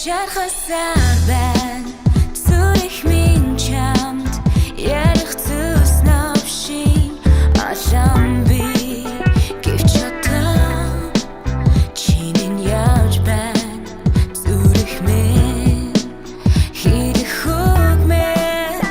Шархасаар байна зүрх минь чамд ярих зүс навшин ашам би гэвч одоо чиний яаж байна зүрх минь хэрэг хөгмээ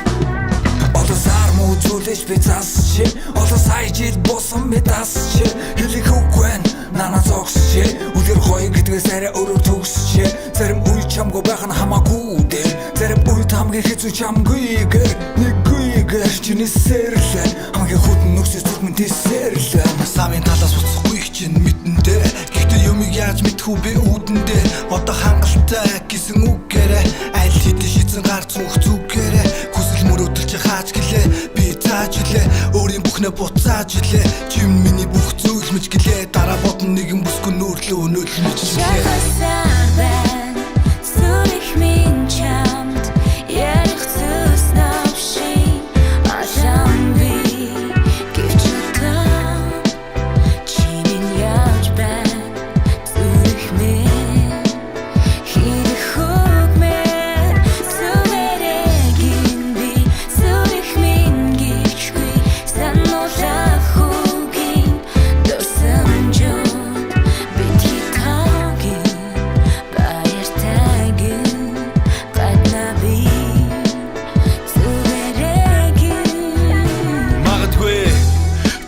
одоо сар муу зүйлж би засч одоо сая жил босон би дасч хэлэх үгүй нана зогсч үлгэр гоё гэдгээс арай өөрөөр төгсч зарим үе чамгүй байх нь хамаагүй дээ зарим үед хамгийн хэцүү чамгүйгээр нэггүйгээр чиний сэрлээ хамгийн хүтэн нөхсөс зүрмэн тэсэрлээ Савын талаас буцахгүй их чинь мэдэндээ гэхдээ юмыг яаж мэдхүү би үүдэндээ одоо хангалттай гэсэн үгээрээ аль хэдийн шийдсэн гар цүнх зүгээрээ хүсэл мөрөөдөлж хааж гэлээ би тааж илээ өөрийн бүхнээ буцааж илээ чим миний бүх зүйл мэж гэлээ дараа бодно нэгэн бүсгүй нүүрлээ өнөөлж мэж гэлээ Шархасаар байна зүрх минь чамд ярих зүс навшин ашам би гэвч одоо чиний яаж байна зүрх минь хэрэг хөгмээ зүрэгэн би зүрх минь гэвчгүй сануулах үгийн дурсан жод битгий тагийн баяртайгэн гадна би зүрэгэн Магадгүй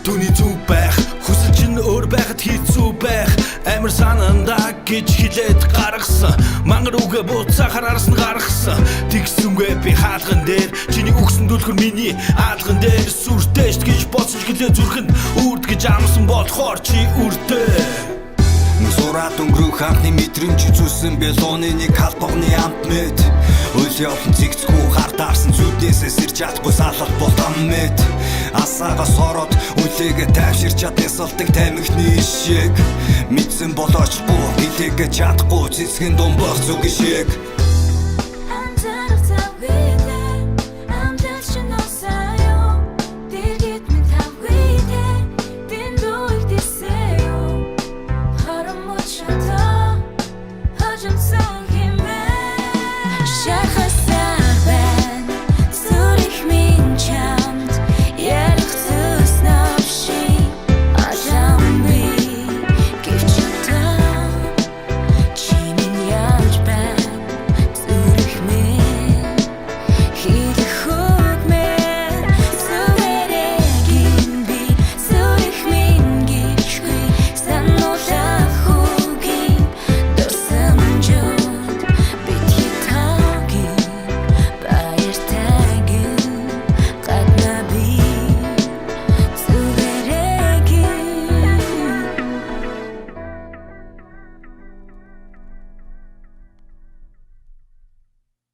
түүний зүг байх хүсэл чинь өөр байхад хэцүү байх амар санандаа гэж хэлээд гаргасан мангар үгээ буцаахаар арсан гаргасан тэгсэнгүй би хаалган дээр чиний өгсөн дүлхэр миний хаалган дээр сүртэйш гэж боцож гэлээ зүрхэнд үрд гэж амсан болохоор чи үрдээ Сураад өнгөрөх анхны мэдрэмж үзүүлсэн би лууны нэг халбагны амт мэд Үйл явдлын зэгцгүй хар таарсан зүуднээсээ сэрж чадахгүй салах бол там мэд Асаагаас ороод үлээгээ тайвширч чаднасалдаг тамхины ишиг Мэдсэн болоочгүй гэлээгээ чадахгүй цэцгэн дум бах зүг шиг